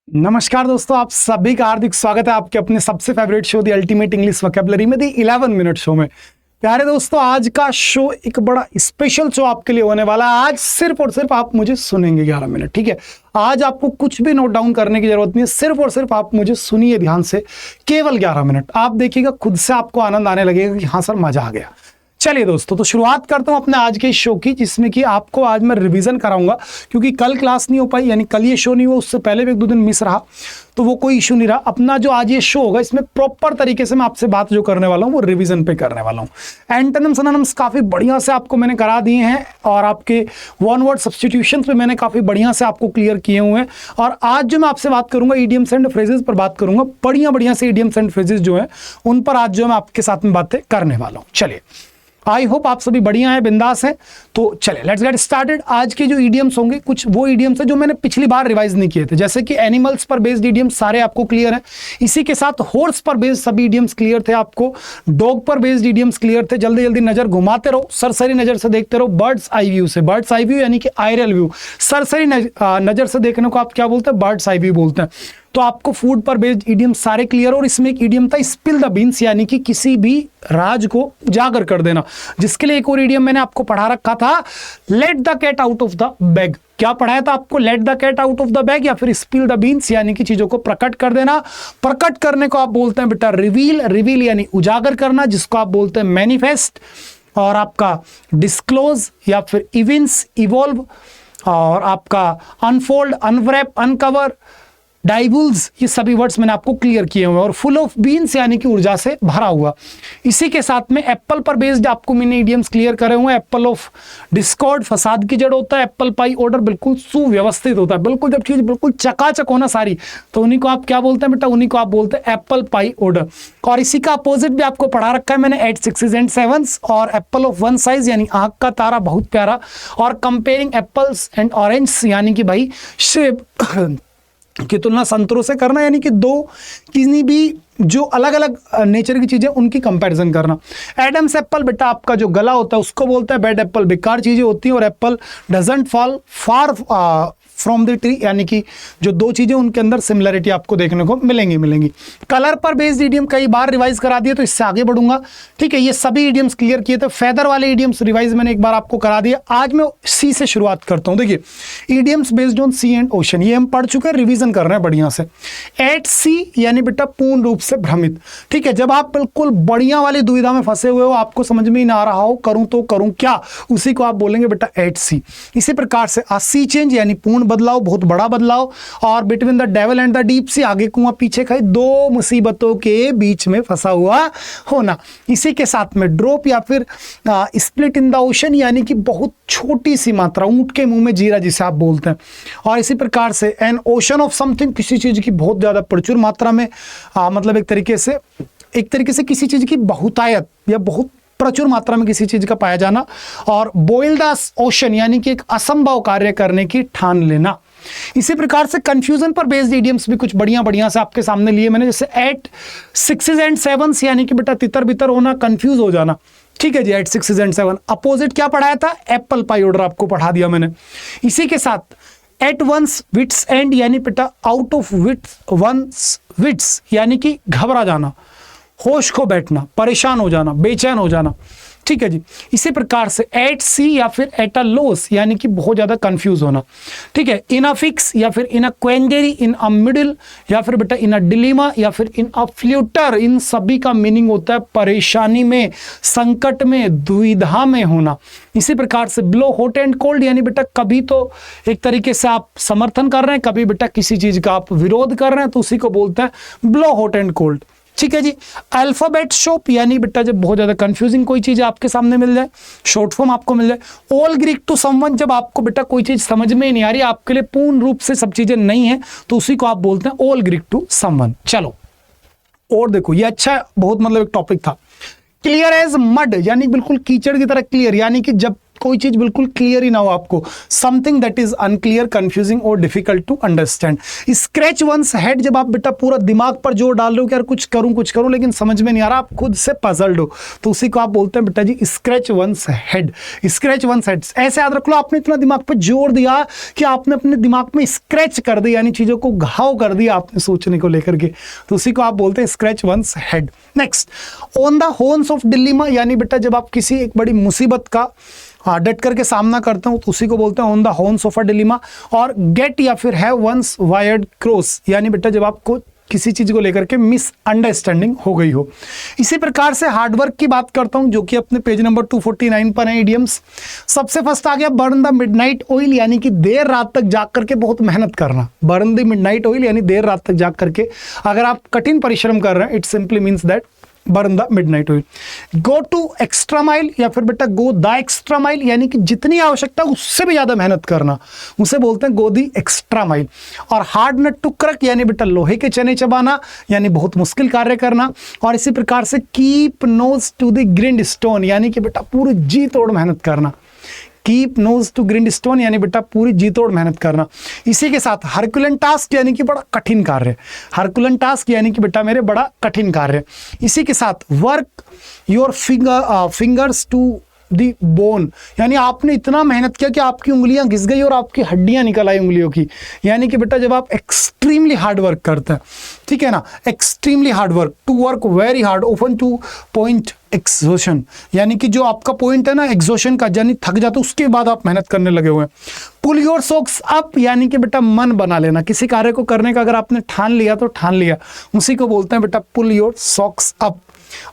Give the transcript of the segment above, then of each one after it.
नमस्कार दोस्तों, आप सभी का हार्दिक स्वागत है आपके अपने सबसे favourite show the ultimate English vocabulary में दी 11 मिनट शो में। प्यारे दोस्तों, आज का शो एक बड़ा स्पेशल शो आपके लिए होने वाला है। आज सिर्फ और सिर्फ आप मुझे सुनेंगे 11 मिनट, ठीक है। आज आपको कुछ भी नोट डाउन करने की जरूरत नहीं है, सिर्फ और सिर्फ आप मुझे सुनिए ध्यान से, केवल 11 मिनट। आप देखिएगा खुद से आपको आनंद आने लगेगा कि हाँ सर मजा आ गया। चलिए दोस्तों, तो शुरुआत करता हूं अपने आज के शो की, जिसमें कि आपको आज मैं रिवीजन कराऊंगा, क्योंकि कल क्लास नहीं हो पाई, यानी कल ये शो नहीं हुआ, उससे पहले भी 1-2 दिन मिस रहा, तो वो कोई इशू नहीं रहा। अपना जो आज ये शो होगा, इसमें प्रॉपर तरीके से मैं आपसे बात जो करने वाला हूँ वो रिवीजन पे करने वाला हूँ। एंटोनिम्स सिनोनिम्स काफी बढ़िया से आपको मैंने करा दिए हैं, और आपके वन वर्ड सब्स्टिट्यूशन पे मैंने काफी बढ़िया से आपको क्लियर किए हुए हैं। और आज जो मैं आपसे बात करूंगा, इडियम्स एंड फ्रेजेस पर बात करूंगा, बढ़िया से इडियम्स एंड फ्रेजेस जो है उन पर आज जो मैं आपके साथ में बातें करने वाला हूँ। चलिए, आई होप आप सभी बढ़िया हैं, बिंदास हैं। तो चले लेट्स गेट स्टार्टेड। आज के जो इडियम्स होंगे, कुछ वो इडियम्स है जो मैंने पिछली बार रिवाइज नहीं किए थे, जैसे कि एनिमल्स पर बेस्ड इडियम्स सारे आपको क्लियर हैं। इसी के साथ हॉर्स पर बेस्ड सभी इडियम्स क्लियर थे आपको, डॉग पर बेस्ड इडियम्स क्लियर थे। जल्दी जल्दी नजर घुमाते रहो, सरसरी नजर से देखते रहो, बर्ड्स आई व्यू से। बर्ड्स आई व्यू यानी कि आयरल व्यू, सरसरी नजर से देखने को आप क्या बोलते हैं? बर्ड्स आई व्यू बोलते हैं। तो आपको फूड पर बेस्ड इडियम सारे क्लियर। और इसमें एक इडियम था स्पिल द बीन्स, यानी कि किसी भी राज को उजागर कर देना, जिसके लिए एक और इडियम मैंने आपको पढ़ा रखा था, let the cat out of the bag. क्या पढ़ाया था आपको? Let the cat out of the bag या फिर स्पिल द बीन्स, यानी कि चीजों को प्रकट कर देना। प्रकट करने को आप बोलते हैं बेटा रिवील, रिवील यानी उजागर करना, जिसको आप बोलते हैं मैनिफेस्ट। और आपका डिस्क्लोज या फिर इविंस, इवॉल्व, और आपका अनफोल्ड, अनव्रैप, अनकवर, डाइवुल्स, ये सभी वर्ड्स मैंने आपको क्लियर किए हुए हैं। और फुल ऑफ बीन्स यानी कि ऊर्जा से भरा हुआ। इसी के साथ में एप्पल पर बेस्ड आपको मैंने इडियम्स क्लियर करे हुए हैं। एप्पल ऑफ डिस्कॉर्ड, फसाद की जड़ होता है। एप्पल पाई ऑर्डर, बिल्कुल सुव्यवस्थित होता है, बिल्कुल जब चीज बिल्कुल चकाचक होना सारी, तो उन्हीं को आप क्या बोलते हैं बेटा? उन्हीं को आप बोलते हैं एप्पल पाई ऑर्डर। और इसी का अपोजिट भी आपको पढ़ा रखा है मैंने, 8 6 एंड 7। और एप्पल ऑफ वन साइज यानी आंख का तारा, बहुत प्यारा। और कंपेयरिंग एप्पल्स एंड ऑरेंज यानी कि भाई सेब की तुलना संतरों से करना, यानी कि दो किसी भी जो अलग अलग नेचर की चीजें उनकी कंपैरिजन करना। एडम्स एप्पल बेटा आपका जो गला होता है उसको बोलते हैं बैड एप्पल, बेकार चीजें होती हैं। और Apple doesn't fall far from the tree, यानी कि जो दो चीजें उनके अंदर सिमिलरिटी आपको देखने को मिलेंगी। कलर पर बेस्ड इडियम कई बार रिवाइज करा दिए, तो इससे आगे बढ़ूंगा, ठीक है। ये सभी इडियम्स क्लियर किए थे। फेदर वाले इडियम्स रिवाइज मैंने एक बार आपको करा दिया। आज मैं सी से शुरुआत करता हूं। देखिए, idioms based on sea and ocean, ये हम पढ़ चुके हैं, रिवीजन कर रहे हैं बढ़िया से। एट सी यानी बेटा पूर्ण रूप से भ्रमित, ठीक है। जब आप बिल्कुल बढ़िया वाली दुविधा में फंसे हुए हो, आपको समझ में ही ना आ रहा हो करूं तो करूं क्या, उसी को आप बोलेंगे बेटा एट सी। इसी प्रकार से आ सी चेंज यानी पूर्ण बदलाव, बहुत बड़ा बदलाव। और between the devil and the deep sea, आगे कुआं पीछे खाई, दो मुसीबतों के बीच में फंसा हुआ होना। इसी के साथ में ड्रॉप या फिर स्प्लिट इन द ओशन, यानी कि बहुत छोटी सी मात्रा, ऊंट के मुंह में जीरा जिसे आप बोलते हैं। और इसी प्रकार से एन ओशन ऑफ समथिंग, किसी चीज की बहुत ज्यादा प्रचुर मात्रा में, मतलब एक तरीके से किसी चीज की बहुतायत या बहुत प्रचुर मात्रा में किसी चीज का पाया जाना। और बॉयल द ओशन यानी कि एक असंभव कार्य करने की ठान लेना। इसी प्रकार से कंफ्यूजन पर बेस्ड इडियम्स भी कुछ बढ़िया से आपके सामने लिए मैंने, जैसे 8 6 एंड 7 यानी कि बेटा तितर बितर होना, कंफ्यूज हो जाना, ठीक है जी। 8 6 एंड 7 अपोजिट क्या पढ़ाया था? एप्पल पाई ऑर्डर आपको पढ़ा दिया मैंने। इसी के साथ एट वंस विट्स एंड यानी बेटा out of wits, one's wits यानी कि घबरा जाना, होश खो बैठना, परेशान हो जाना, बेचैन हो जाना, ठीक है जी। इसी प्रकार से एट सी या फिर एट अ लॉस यानी कि बहुत ज्यादा कंफ्यूज होना, ठीक है। इन अ फिक्स या फिर इन अ क्वेंडरी, इन अ मिडिल या फिर बेटा इन अ डिलीमा या फिर इन अ फ्ल्यूटर, इन सभी का मीनिंग होता है परेशानी में, संकट में, दुविधा में होना। इसी प्रकार से ब्लो हॉट एंड कोल्ड यानी बेटा कभी तो एक तरीके से आप समर्थन कर रहे हैं, कभी बेटा किसी चीज का आप विरोध कर रहे हैं, तो उसी को बोलते हैं ब्लो हॉट एंड कोल्ड, ठीक है जी। अल्फाबेट शॉप यानी बेटा जब बहुत ज्यादा कंफ्यूजिंग कोई चीज आपके सामने मिल जाए, शॉर्ट फॉर्म आपको मिल जाए। ऑल ग्रीक टू समवन, जब आपको बेटा कोई चीज समझ में नहीं आ रही, आपके लिए पूर्ण रूप से सब चीजें नहीं है, तो उसी को आप बोलते हैं ऑल ग्रीक टू समवन। चलो और देखो, ये अच्छा बहुत मतलब एक टॉपिक था। क्लियर एज मड यानी बिल्कुल कीचड़ की तरह क्लियर, यानी कि जब कोई चीज बिल्कुल क्लियर ही ना हो आपको, something that is unclear, confusing और difficult to understand. Scratch one's head, जब आप बेटा पूरा दिमाग पर जोर डाल रहे हो कि यार कुछ करूं लेकिन समझ में नहीं आ रहा, आप खुद से पजल्ड हो, तो उसी को आप बोलते हैं बेटा जी scratch one's head. Scratch one's head, ऐसे याद रख लो, आपने इतना दिमाग पर जोर दिया कि आपने अपने दिमाग में स्क्रैच कर दिया, यानी चीजों को घाव कर दिया आपने सोचने को लेकर के, तो उसी को आप बोलते हैं scratch one's head. Next, on the horns of dilemma, यानी बेटा जब आप किसी एक बड़ी मुसीबत का डट करके सामना करते हो तो उसी को बोलते हैं on the horns of a dilemma. और गेट या फिर हैव वंस वायर्ड क्रॉस, यानी बेटा जब आपको किसी चीज को लेकर के मिसअंडरस्टैंडिंग हो गई हो। इसी प्रकार से हार्डवर्क की बात करता हूं, जो कि अपने पेज नंबर 249 पर है इडियम्स। सबसे फर्स्ट आ गया बर्न द मिडनाइट ऑयल, यानी कि देर रात तक जाग करके बहुत मेहनत करना। बर्न द मिडनाइट ऑयल यानी देर रात तक जाग करके अगर आप कठिन परिश्रम कर रहे हैं, it simply means that burn the midnight oil. Go to extra mile या फिर बेटा गो द एक्स्ट्रा माइल, यानी कि जितनी आवश्यकता उससे भी ज्यादा मेहनत करना, उसे बोलते हैं गो दी एक्स्ट्रा माइल। और हार्ड नट टू क्रक, यानी बेटा लोहे के चने चबाना, यानी बहुत मुश्किल कार्य करना। और इसी प्रकार से keep nose to the grindstone, यानी कि बेटा पूरी जी तोड़ मेहनत करना। Keep nose to grindstone, यानी बेटा पूरी जी तोड़ मेहनत करना। इसी के साथ हरकुलन टास्क, यानी कि बड़ा कठिन कार्य। हरकुलन टास्क यानी कि बेटा मेरे बड़ा कठिन कार्य। इसी के साथ work your fingers to the bone, यानी आपने इतना मेहनत किया कि आपकी उंगलियां घिस गई और आपकी हड्डियां निकल आई उंगलियों की, यानी कि बेटा जब आप एक्सट्रीमली हार्ड वर्क करते हैं, ठीक है ना, extremely hard work, to work very hard open to point exhaustion, यानी कि जो आपका पॉइंट है ना एक्सोशन का, यानी थक जाता उसके बाद आप मेहनत करने लगे हुए हैं। पुल योर सॉक्स अप, यानी कि बेटा मन बना लेना, किसी कार्य को करने का अगर आपने ठान लिया तो ठान लिया, उसी को बोलते हैं बेटा पुल योर सॉक्स अप।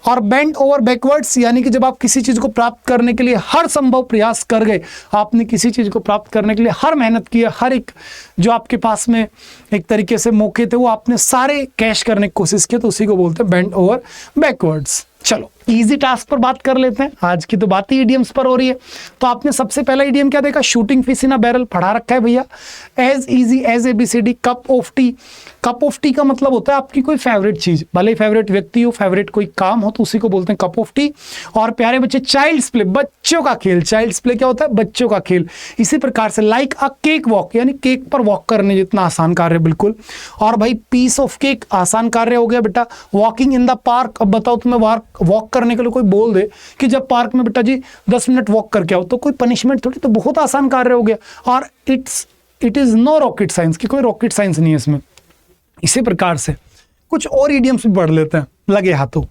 और बेंड ओवर बैकवर्ड्स, यानी कि जब आप किसी चीज को प्राप्त करने के लिए हर संभव प्रयास कर गए, आपने किसी चीज को प्राप्त करने के लिए हर मेहनत की, हर एक जो आपके पास में एक तरीके से मौके थे वो आपने सारे कैश करने की कोशिश की, तो उसी को बोलते हैं बेंड ओवर बैकवर्ड्स। चलो इजी टास्क पर बात कर लेते हैं, आज की तो बात ही इडियम्स पर हो रही है। तो आपने सबसे पहला इडियम क्या देखा, shooting fish in a barrel, पढ़ा रखा है भैया। As easy as ABCD, cup of tea. Cup of tea का मतलब होता है आपकी कोई फेवरेट चीज, भले ही फेवरेट व्यक्ति हो, फेवरेट कोई काम हो, तो उसी को बोलते हैं कप ऑफ टी। और प्यारे बच्चे चाइल्ड्स प्ले, बच्चों का खेल। चाइल्ड्स प्ले क्या होता है, बच्चों का खेल। इसी प्रकार से लाइक अ केक वॉक, यानी केक पर वॉक करने जितना आसान कार्य बिल्कुल। और भाई पीस ऑफ केक आसान कार्य हो गया बेटा। वॉकिंग इन द पार्क, अब बताओ तुम्हें वॉक करने के लिए कोई बोल दे कि जब पार्क में बेटा जी 10 मिनट वॉक करके आओ, तो कोई पनिशमेंट थोड़ी, तो बहुत आसान कार्य हो गया। और it is no rocket science, की कोई रॉकेट साइंस नहीं है इसमें। इसी प्रकार से कुछ और इडियम्स भी पढ़ लेते हैं लगे हाथों।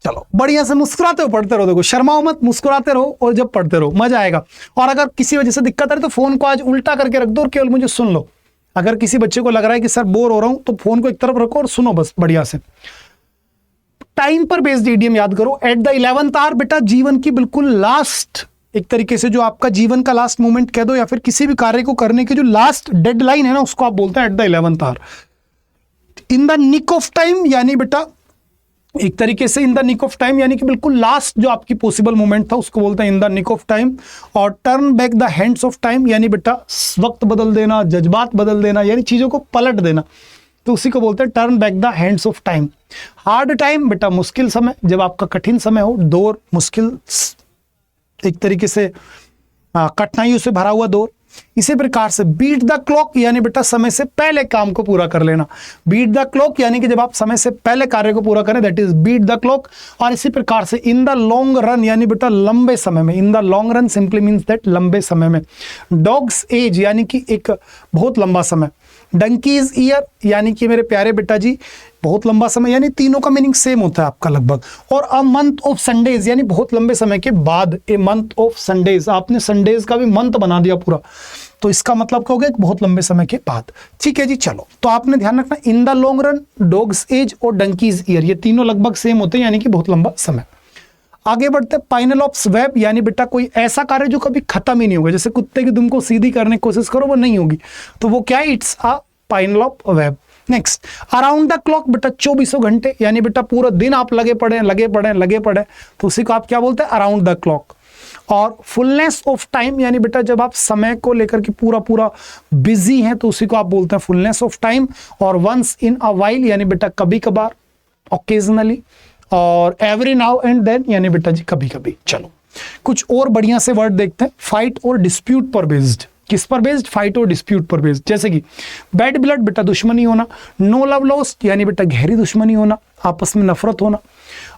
चलो बढ़िया से मुस्कुराते हो पढ़ते रहो, देखो शर्माओ मत, मुस्कुराते रहो और जब पढ़ते रहो मजा आएगा। और अगर किसी वजह से दिक्कत आ रही तो फोन को आज उल्टा करके रख दो और केवल मुझे सुन लो। अगर किसी बच्चे को लग रहा है कि सर बोर हो रहा हूं, तो फोन को एक तरफ रखो और सुनो बस बढ़िया से। टाइम पर बेस्ड इडियम याद करो। एट द 11th आवर, बेटा जीवन की बिल्कुल लास्ट, एक तरीके से जो आपका जीवन का लास्ट मोमेंट कह दो, या फिर किसी भी कार्य को करने की जो लास्ट डेडलाइन है ना, उसको आप बोलते हैं at the 11th hour. In the nick of time, यानी बेटा एक तरीके से in the nick of time, यानी कि बिल्कुल लास्ट जो आपकी पॉसिबल मोमेंट था, उसको बोलते हैं in the nick of time. और turn back the hands of time, यानी बेटा वक्त बदल देना, जज्बात बदल देना, यानी चीजों को पलट देना, तो उसी को बोलते हैं turn back the hands of time. Hard time, बेटा मुश्किल समय, जब आपका कठिन समय हो, दौर मुश्किल, एक तरीके से कठिनाइयों से भरा हुआ दौर। इसी प्रकार से बीट द क्लॉक, यानी बेटा समय से पहले काम को पूरा कर लेना। बीट द क्लॉक यानी कि जब आप समय से पहले कार्य को पूरा करें, that is beat the clock. और इसी प्रकार से इन द लॉन्ग रन, यानी बेटा लंबे समय में। इन the long run simply means that लंबे समय में। डॉग्स एज, यानी कि एक बहुत लंबा समय। डंकीज ईयर, यानी कि मेरे प्यारे बेटा जी बहुत लंबा समय, यानी तीनों का मीनिंग सेम होता है आपका लगभग। और अ मंथ ऑफ संडेज, यानी बहुत लंबे समय के बाद। ए मंथ ऑफ संडेज, आपने संडेज का भी मंथ बना दिया पूरा, तो इसका मतलब क्या हो गया, बहुत लंबे समय के बाद। ठीक है जी, चलो तो आपने ध्यान रखना in the long run, dog's age और डंकीज ईयर, ये तीनों लगभग सेम होते हैं, यानी कि बहुत लंबा समय। आगे बढ़ते पाइनेलॉप्स वेब, यानी बेटा कोई ऐसा कार्य जो कभी खत्म ही नहीं होगा। जैसे कुत्ते की दुम को सीधी करने की कोशिश करो, वो नहीं होगी, तो वो क्या है, it's a Penelope web. Next around the clock, बेटा 24 घंटे, यानी बेटा पूरा दिन आप लगे पड़े, तो उसी को आप क्या बोलते हैं, अराउंड द क्लॉक। और फुलनेस ऑफ टाइम, यानी बेटा जब आप समय को लेकर के पूरा बिजी हैं, तो उसी को आप बोलते हैं फुलनेस ऑफ टाइम। और वंस इन अ वाइल, यानी बेटा कभी कभार, ओकेजनली। और एवरी नाउ एंड देन, यानी बेटा जी कभी कभी। चलो कुछ और बढ़िया से वर्ड देखते हैं। फाइट और डिस्प्यूट पर बेस्ड, किस पर बेस्ड? फाइट और डिस्प्यूट पर बेस्ड। जैसे कि बैड ब्लड बेटा दुश्मनी होना, नो लव लॉस्ट यानी बेटा गहरी दुश्मनी होना, आपस में नफरत होना,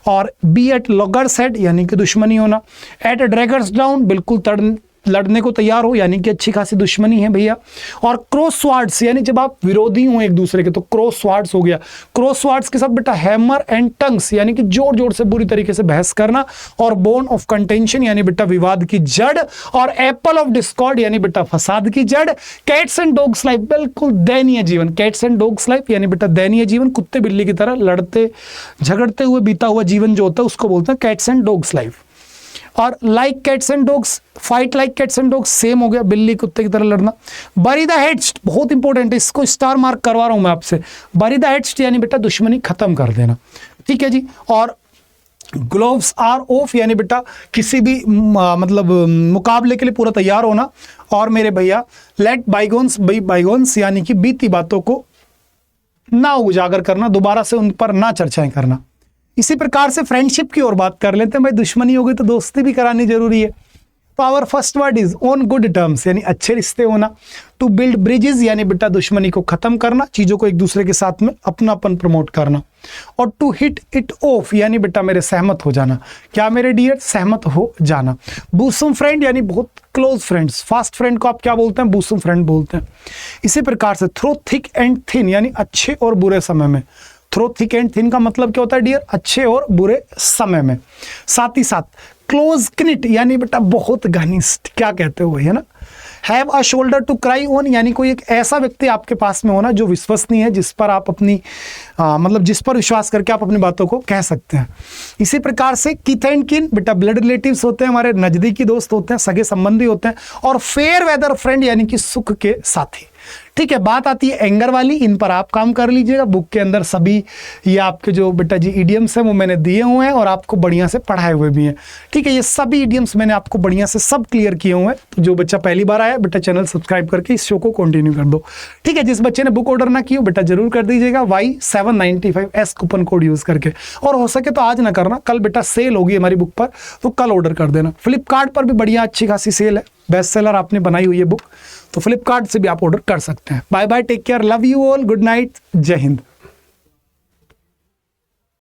और बी एट लॉगर्स हेड यानी कि दुश्मनी होना, एट ड्रैगर्स डाउन बिल्कुल लड़ने को तैयार हो यानी कि अच्छी खासी दुश्मनी है भैया, और क्रॉस स्वार्ड्स यानी जब आप विरोधी हो एक दूसरे के तो क्रॉस स्वार्ड्स हो गया। क्रॉस स्वार्ड्स के साथ बेटा हैमर एंड टंग्स यानी कि जोर जोर से बुरी तरीके से बहस करना, और बोन ऑफ कंटेंशन यानी बेटा विवाद की जड़, और एप्पल ऑफ डिस्कॉर्ड यानी बेटा फसाद की जड़। कैट्स एंड डॉग्स लाइफ बिल्कुल दयनीय जीवन, कैट्स एंड डॉग्स लाइफ यानी बेटा दयनीय जीवन, कुत्ते बिल्ली की तरह लड़ते झगड़ते हुए बीता हुआ जीवन जो होता है उसको बोलते हैं कैट्स एंड डॉग्स लाइफ। और like cats and dogs, fight like cats and dogs same हो गया, बिल्ली कुत्ते की तरह लड़ना। बरी द हेड्स बहुत इंपॉर्टेंट है, इसको स्टार मार्क करवा रहा हूं मैं आपसे। बरी द हेड्स यानी बेटा दुश्मनी खत्म कर देना, ठीक है जी। और ग्लोव्स आर ऑफ यानी बेटा किसी भी मतलब मुकाबले के लिए पूरा तैयार होना। और मेरे भैया लेट बाइगोन्स बी बाइगोन्स यानी कि बीती बातों को ना उजागर करना, दोबारा से उन पर ना चर्चाएं करना। इसी प्रकार से फ्रेंडशिप की ओर बात कर लेते हैं। भाई दुश्मनी हो गई तो दोस्ती भी करानी जरूरी है। तो our first word is on good terms यानी अच्छे रिश्ते होना। टू बिल्ड ब्रिजेस यानी बेटा दुश्मनी को खत्म करना, चीजों को एक दूसरे के साथ में अपनापन प्रमोट करना। और टू हिट इट ऑफ यानी बेटा मेरे सहमत हो जाना। क्या मेरे डियर? सहमत हो जाना। बूसम फ्रेंड यानी बहुत क्लोज फ्रेंड्स, फास्ट फ्रेंड को आप क्या बोलते हैं? बूसम फ्रेंड बोलते हैं। इसी प्रकार से थ्रो थिक एंड थिन यानी अच्छे और बुरे समय में। थ्रो थिक एंड थिन का मतलब क्या होता है डियर? अच्छे और बुरे समय में। साथ ही साथ क्लोज क्निट यानी बेटा बहुत घनिष्ठ, क्या कहते हो है ना। Have a shoulder to cry on यानी कोई एक ऐसा व्यक्ति आपके पास में होना जो विश्वसनीय है, जिस पर आप अपनी मतलब जिस पर विश्वास करके आप अपनी बातों को कह सकते हैं। इसी प्रकार से किथ एंड किन बेटा ब्लड रिलेटिव्स होते हैं, हमारे नजदीकी दोस्त होते हैं, सगे संबंधी होते हैं। और फेयर वेदर फ्रेंड यानी कि सुख के साथी। ठीक है, बात आती है एंगर वाली, इन पर आप काम कर लीजिएगा। बुक के अंदर सभी ये आपके जो बेटा जी इडियम्स हैं वो मैंने दिए हुए हैं और आपको बढ़िया से पढ़ाए हुए भी हैं। ठीक है, ये सभी इडियम्स मैंने आपको बढ़िया से सब क्लियर किए हुए हैं। तो जो बच्चा पहली बार आया बेटा चैनल सब्सक्राइब करके इस शो को कंटिन्यू कर दो। ठीक है, जिस बच्चे ने बुक ऑर्डर ना की हो बेटा जरूर कर दीजिएगा Y795S कूपन कोड यूज करके। और हो सके तो आज ना करना, कल बेटा सेल होगी हमारी बुक पर, तो कल ऑर्डर कर देना। फ्लिपकार्ट पर भी बढ़िया अच्छी खासी सेल है, बेस्ट सेलर आपने बनाई हुई है बुक, तो फ्लिपकार्ट से भी आप ऑर्डर कर सकते हैं। Bye bye, take care, love you all, good night, जय हिंद।